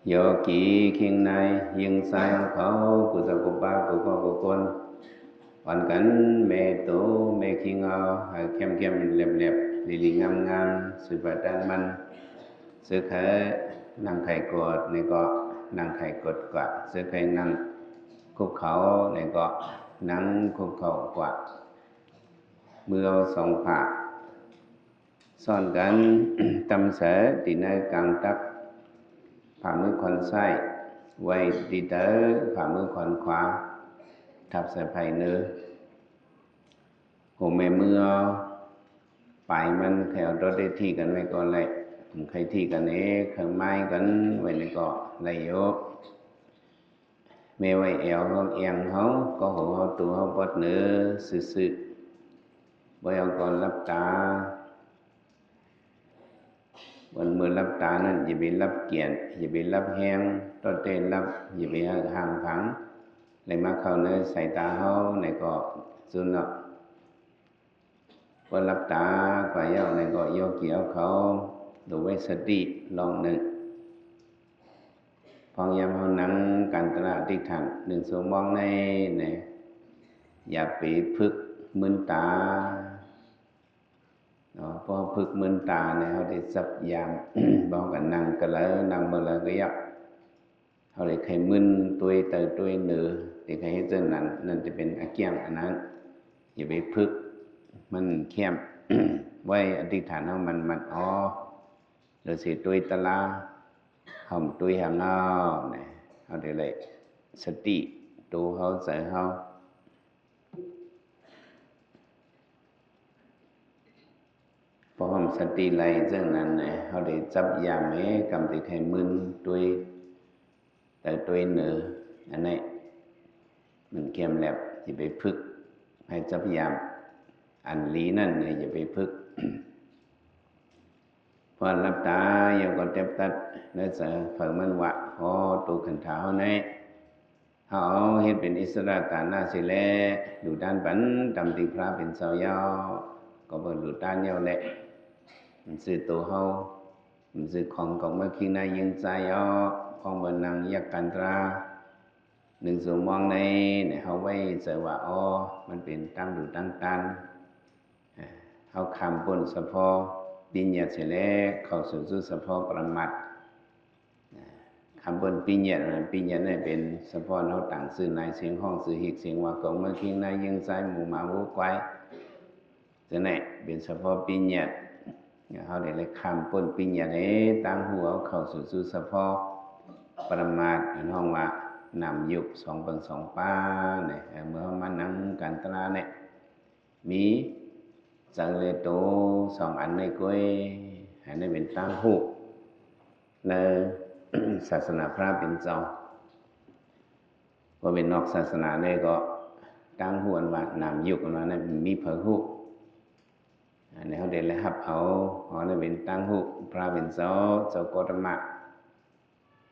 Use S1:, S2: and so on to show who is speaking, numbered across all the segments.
S1: โยกีคิงในยิงsaiเขากุศลกุบากุกกุกลวันกันเมตุเมคิงเอาเข้มเข้มเล็บเล็บลีลีงามงามสุภาพมันซื้อเคยนั่งไข่กดในก็นั่งไข่กดกว่าซื้อเคยนั่งคุกเขาในก็นั่งคุกเขากว่ามือเอาสองผ่าซ่อนกันตำเสตีในกลางตักผ่ามือคนไส้ไว้ดีเตอผ่ามือคนขวาทับใส่ไผ่เนื้อหัวแม่มือไปมันแถวรถได้ที่กันไว้ก่อนเลยใครที่กันเองเครื่องไม้กันไว้ในเกาะไรโยแม่ไว้เอวเขาเอียงเขาก็หัวเขาตัวเขาปดเนื้อซื่อๆไว้เอาก่อนรับตาวันมือรับตานั้นอย่าไปรับเกียรติอย่าไปรับแห้งต้นเต้นรับอย่าไปห่างผังเลยมาเข้าเนื้อใส่ตาเขาในเกาะซุนเนาะพอรับตากว่าเย้าในเกาะโยเกี่ยวเขาดูไว้สติลองหนึ่งพองยามเขานั่งกันตระติถังหนึ่งสมมองในอย่าไปพึกมึนตาพอพึกมึนตาเนี่ยเขาได้สับยามบอกกันนั่งกันแล้วนั่งมาแล้วก็ยับเขาได้ใครมึนตัวเตยตัวเนื้อที่ใครให้เจนนั้นนั่นจะเป็นอาเกียงอันนั้นอย่าไปพึกมันเข้มไว้อธิษฐานเอามันหรือสิตัวตะลาห่มตัวหางเอาเนี่ยเขาได้เลยสติตัวเขาใส่เขาพอห่มสติไหลเจ้านั้นเนี่ยเขาได้จับยามเอ๊กำติใครมึนตัวแต่ตัวเนื้ออันนี้มันเข้มแหลบจะไปพึกให้จับยามอันลีนั่นเนี่ยอย่าไปพึกพอรับตาโยก็เต็บตัดเนื้อเสือเผิ่มันวะพอตัวขันเท้าเนี่ยเขาเฮ็ดเป็นอิสระตาหน้าสิแลดูด้านปันตำติพระเป็นเสาเยาก็เปิดดูด้านเยาแหละมันสื่อตัวเขามันสื่อของเมื่อกี้นายยิงใจอ๋อของบนนางยักกันตราหนึ่งสมมองในเนี่ยเขาไว้เสว่าอ๋อมันเป็นตั้งดูตั้งตันเขาคำปนสะพอปิญญาเสร็จแล้วเข้าสู่สะพอประมัดคำปนปิญญาเนี่ยเป็นสะพอเขาต่างสื่อนายเสียงห้องสื่อหิกเสียงว่าของเมื่อกี้นายยิงใจหมู่หมาวัวควายจะไหนเป็นสะพอปิญญาเขาเลยคำปนปิญญาเนี่ยตั้งหัวเข้าสู่สะพอประมาทในห้องว่านำยุบสองเบิ่งสองป้าเนี่ยเมื่อมานั่งกันตราเนี่ยมีจังเลยโตสองอันในก้อยให้ได้เป็นตั้งหูในศาสนาพระเป็นเจ้าพอเป็นนอกศาสนาเนี่ยก็ตั้งหูอันว่านำยุบอันว่านั้นมีเผยหูอันนี้เขาเดินเลยฮับเอาเขาได้เป็นตั้งหูพระเป็นเจ้าโกตมะ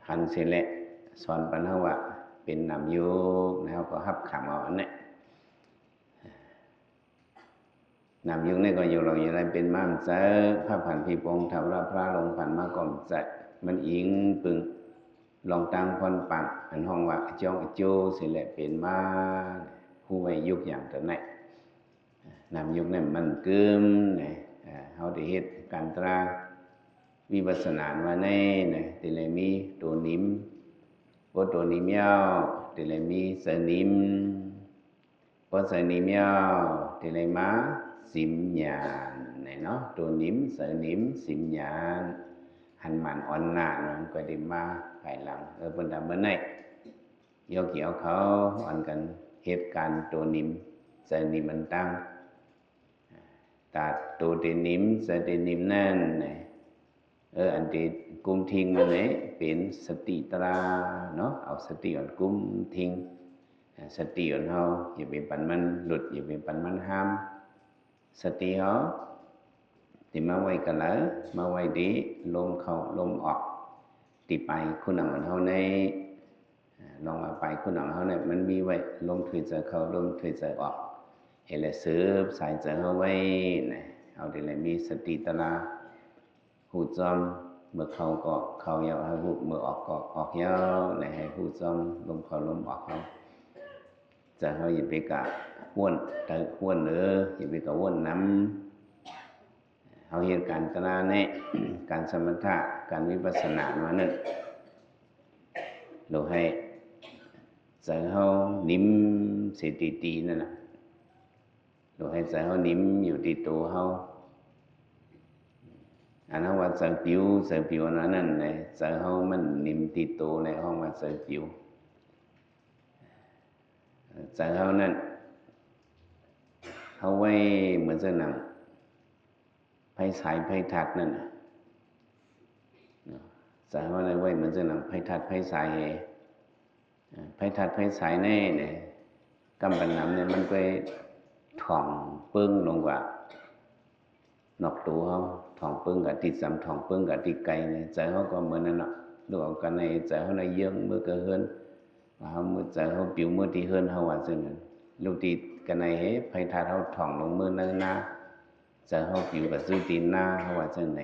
S1: หันเสร็จแล้วสอนปัญหาว่าเป็นนำยุกแล้วก็ฮับขำเอาอันนี้นำยุกนี่ก็อยู่เราอย่างไรเป็นมั่งเจอพระผันพีปงทำราพระลงผันมาก่อมจัดมันอิงปึงลองตั้งพอนปังอันห้องว่าจ้องโจเสร็จแล้วเป็นมาผู้ไว้ยุกอย่างตัวไหนนำยุกนี่มันกึมเนี่ยเขาได้เฮ็ดการตราวิปัสสนาว่าในเนี่ยแต่เลยมีตัวนิ่มพอตัวนิ่มยาวแต่เลยมีเสนิ่มพอเสนิ่มยาวแต่เลยมาสิมญาณเนี่ยเนาะตัวนิ่มเสนิ่มสิมญาณหันมันอ่อนหน้ามันก็ได้มาภายหลังบรรดาเมื่อไหร่โยกเกี่ยวเขาอ่อนกันเหตุการณ์ตัวนิ่มเสนิ่มมันตั้งตัดตัวเตนิ่มเสเตนิ่มนั่นเนี่ยอันที่กุมทิ้งมันเนี่ยเป็นสติตราเนาะเอาสติอ่อนกุมทิ้งสติอ่อนเขาอย่าไปปั่นมันหลุดอย่าไปปั่นมันห้ามสติเขาที่มาไว้กันแล้วมาไว้ดีลมเข้าลมออกที่ไปคุณหนังมันเขาในลองมาไปคุณหนังเขาเนี่ยมันมีไว้ลมถุยใจเข้าลมถุยใจออกเห็นเลยซื้อสายใจเขาไว้เนี่ยเอาได้เลยมีสติตราหูจอม เมื่อเข้าก็เข้ายาวให้ผู้เมื่อออกก็ออกยาวในให้ผู้ซ้อมลมเข้าลมออกเขาจะเขาอย่าไปกะว้วนแต่ว้วนอย่าไปกะว้วนน้ำเขาเห็นการตระเนี่ยการสมถะการวิปัสสนามานั่นเราให้ใจเขานิ่มเสียตีนั่นนะเราให้ใจเขานิ่มอยู่ที่ตัวเขาอันนั้นว่าใจผิวนั้นเลยใจเขามันนิ่มที่ตัวในห้องว่าใจผิวใจเขานั่นเขาไว้เหมือนจะหนังไพ่สายไพ่ถัดนั่นใจเขาไว้เหมือนจะหนังไพ่ถัดไพ่สายไพ่ถัดไพ่สายแน่เนี่ยกำบันน้ำเนี่ยมันก็ถ่องปึ้งลงกว่านอกตัวเขาถ่องปึ้งกับติดสามถ่องปึ้งกับติดไกลเนี่ยใจเขาก็เหมือนนั่นแหละดูออกกันในใจเขาในเยื่อเมื่อเกิดเฮิรนเขาเมื่อใจเขาปิวเมื่อที่เฮิรนเขาว่าซึ่งนั้นลูกตีกันในเฮ้ไพ่ถัดเขาถ่องลงมือนั่นนะใจเขาปิวกับซื้อตีนหน้าเขาว่าซึ่งไหน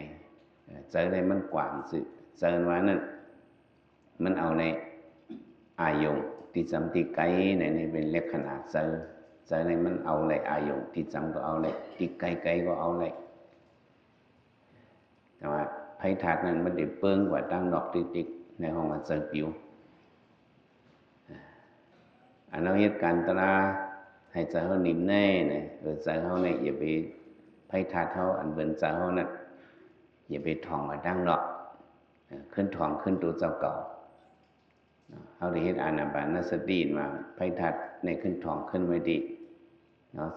S1: ใจในมันกว้างสิใจว่านั่นมันเอาในอายงที่จำที่ไกลในเป็นเล็กขนาดใจในมันเอาเลยอายงที่จำก็เอาเลยที่ไกลก็เอาเลยแต่ว่าไพ่ถาดนั้นมันได้เปิ้งกว่าตั้งดอกติ๊กในห้องมันเจอปิวอันนั้นเหตุการณ์ตราให้ใจเขานิ่มแน่เนี่ยใจเขาเนี่ยอย่าไปไพ่ถาดเขาอันเบิ่นใจเขานั่นอย่าไปท่องมาตั้งดอกขึ้นท่องขึ้นตัวเจ้าเก่าเขาได้เห็นอานาปานสติมาไพ่ถัดในขึ้นท้องขึ้นไว้ดี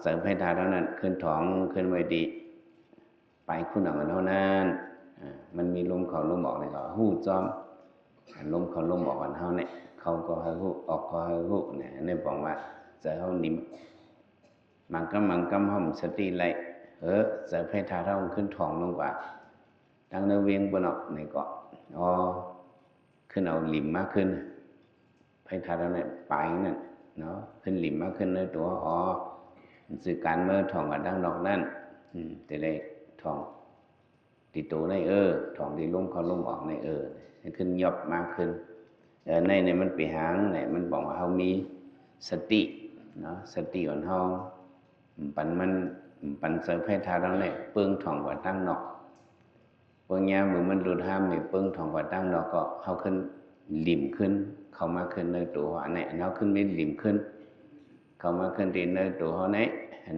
S1: เสริมไพ่ถัดเท่านั้นขึ้นท้องขึ้นไว้ดีไปคุณเอาเท่านั้นมันมีลมเข้าลมออกเลยก็หู้จอมลมเข้าลมออกกันเท่านี้เขาก็ให้หู้ออกก็ให้หู้เนี่ยในบอกว่าจะเขานิ่มมันก็ห้องสติไรเจะไพ่ถัดเท่าขึ้นท้องลงกว่าตั้งเนื้อเวียงบนออกในเกาะขึ้นเอาหลิมมากขึ้นไพ่ทัดเนี่ยไปนั่นเนาะขึ้นหลิมมากขึ้นในตัวสื่อการเมื่อท่องกับดังดอกนั่นแต่ได้ท่องติดตัวในท่องที่ลมเข้าลมออกในให้ขึ้นยอบมากขึ้นในมันไปหางไหนมันบอกว่าเขามีสติเนาะสติของเขาปันเสริมไพ่ทัดแล้วเนี่ยเปื้องท่องกับดังดอกพวกนี้เหมือนมันหลุดห้ามในเปิ้งท่องกับดังดอกก็เขาขึ้นหลิมขึ้นเข้ามาขึ้นในตัวเขาเนี่ยเขาขึ้นเป็นหลิมขึ้นเข้ามาขึ้นที่ในตัวเขาเนี่ย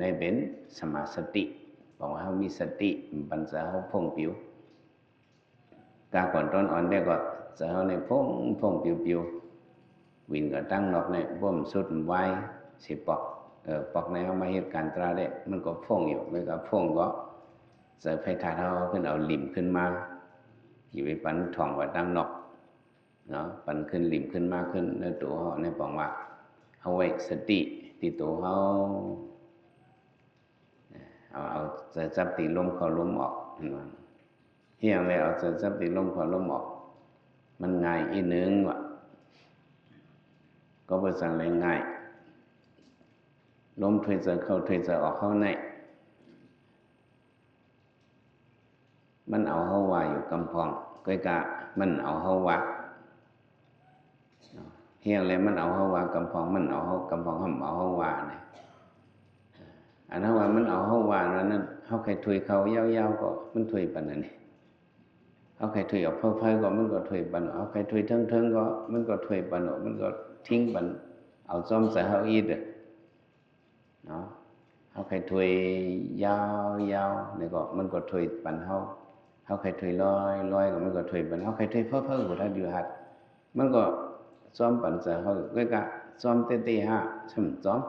S1: ในเป็นสมาสติบอกว่าเขามีสติปัญญาเขาพงผิวกาก่อนต้นอ่อนได้ก็จะเขาในพงผิววิ่งกับตั้งนอกเนี่ยบ่มสุดไว้สิปอกปอกในเขามาเหตุการณ์ตราได้มันก็พงอยู่ไม่ก็พงก็จะไฟถาดเขาขึ้นเอาหลิมขึ้นมาอยู่ไปปันท่องกับตั้งนอกเนาะปันขึ้นหลิมขึ้นมากขึ้นในตัวเขาในบอกว่าเขาไว้สติที่ตัวเขาเอาจะจับตีลมเข้าลมออกเฮียงเลยเอาจะจับตีลมเข้าลมออกมันง่ายอีนึงว่ะก็เป็นสั่งเลยง่ายลมถอยจะเข้าถอยจะออกเข้าในมันเอาเข้าว่าอยู่กำพองก้อยกะมันเอาเข้าว่าเฮียงเลยมันเอาเข้าวากำพองมันเอาเข้ากำพองเอาเข้าวาเนี่ยอันนั้นว่ามันเอาเข้าวานั้นเขาใครถุยเขายาวๆก็มันถุยปันนั่นนี่เขาใครถุยออกเพิ่มๆก็มันก็ถุยปันเอาใครถุยเทิงๆก็มันก็ถุยปันมันก็ทิ้งปันเอาจอมใส่เขาอีดเนาะเขาใครถุยยาวๆนี่ก็มันก็ถุยปันเขาใครถุยลอยก็มันก็ถุยปันเขาใครถุยเพิ่มๆก็ถ้าอยู่หัดมันก็ซ้อมปัญญาเขาก็ซ้อมเตะห้าช่ำซ้อม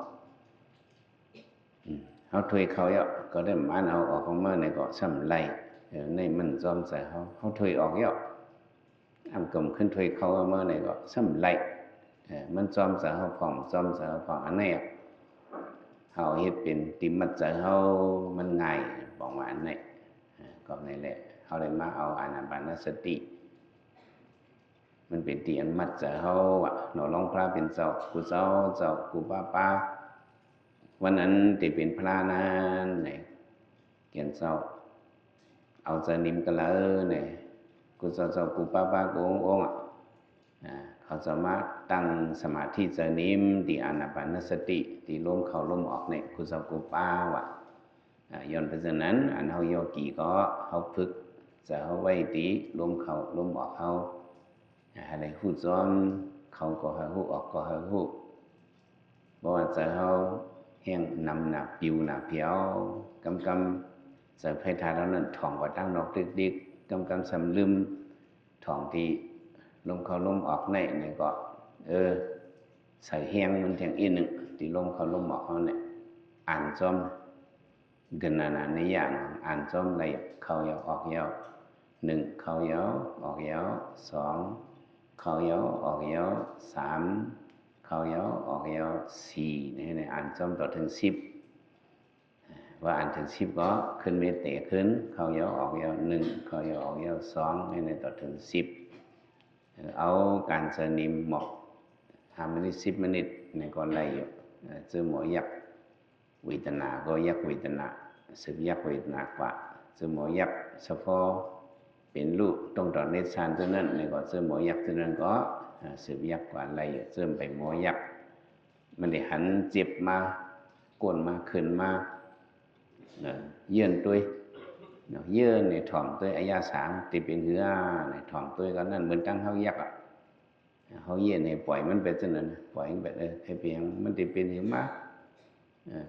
S1: เขาถอยเขาเยอะก็ได้มันเอาออกของมาในก็ช่ำไหลในมันซ้อมใส่เขาถอยออกเยอะอันกลมขึ้นถอยเขาเอามาในก็ช่ำไหลมันซ้อมใส่เขาผ่องซ้อมใส่เขาผ่องอันนี้เขาเฮ็ดเป็นติมัดใส่เขามันง่ายบอกว่าอันนี้ก็ในแหละเขาเลยมาเอาอานาปานสติมันเป็นตีอันมัดจะเขาหนอร้องพระเป็นเจ้ากูป้าวันนั้นที่เป็นพระนั้นเนี่ยเกียนเจ้าเอาจะนิมกันเลยเนี่ยกู กุศลกุปาปากุองอ่ะเขาสามารถตั้งสมาธิเจนิมที่อานาปานสติที่ลมเข้าลมออกเนี่ยกุศลกุปาวะย้อนเพราะฉะนั้นอันเฮาโยกีก็เฮาฝึกจะเฮาไว้ตีลมเข้าลมออกเฮาอะไรฮู้จอมเข้าก็ให้ฮู้ออกก็ให้ฮู้บ่ว่าจะเฮาแห้งนำหนาปิวหนาเพียวกำจะให้ทานแล้วนั้นท่องว่าตั้งนอกดึกๆกำสำลืมท่องที่ลมเข้าลมออกในนี่ก็ใส่แห้งมันแทงอีหนึ่งที่ลมเข้าลมออกเขาเนี่ยอ่านจอมกันนาในอย่างอ่านจอมอะไรเข้ายาวออกยาวหนึ่งเข้ายาวออกยาวสองเข้ายาวออกยาวสามเข้ายาวออกยาวสี่นี่อ่านจอมต่อถึง10ว่าอ่านถึง10ก็ขึ้นเมตเตขึ้นเข้ายาวออกยาว1เข้ายาวออกยาว2นี่ต่อถึง10เอาการสนิมหมอก5 มินิ10 มินิในก่อนไรอยู่เจอหมอยักเวทนาก็ยักเวทนาสืบยักเวทนากว่าเจอหมอยักเฉพาะเป็นลูกต้องต่อในฌานเท่านั้นในก่อนเจอหมอยักเท่านั้นก็สืบยักกว่าไรเจอไปหมอยักมันได้หันเจ็บมาก้นมาขึ้นมาเยื่อนตัวเยื่อในถ่อมตัวอายาสามติเป็นเหือในถ่อมตัวก็นั่นเหมือนตั้งเฮายักอ่ะเฮาเยื่อในปล่อยมันไปจนนั้นปล่อยมันไปให้เพียงมันติเป็นเหือมาก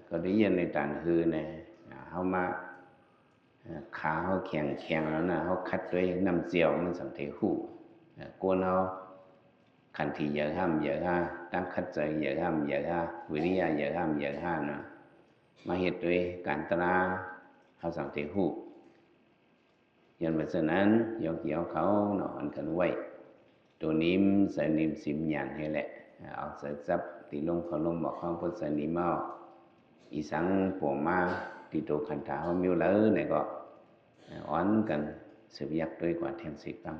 S1: ก็ได้เยื่อในต่างหือในเฮามาขาเฮาแข็งแล้วนะเฮาคัดด้วยน้ำเจียวมันสังเทหูกวนเฮาขันทีเยอะห้ามเยอะห้าตั้งคัดใจเยอะห้ามเยอะห้าวิริยะเยอะห้ามเยอะห้านะมาเหตุด้วยการตราเขาสังเทหูยันแบบนั้นยกเกี่ยวเขาหนอนกันไว้ตัวนิ่มใส่นิ่มสิมหยันให้แหละเอาใส่ซับตีลงเขาลงบอกเขาพุทธนิมเอาอีสังปวมาตีโตขันธาเขามิวเลอเนี่ยก็อ่อนกันสืบยักด้วยกว่าเทียมสิตัง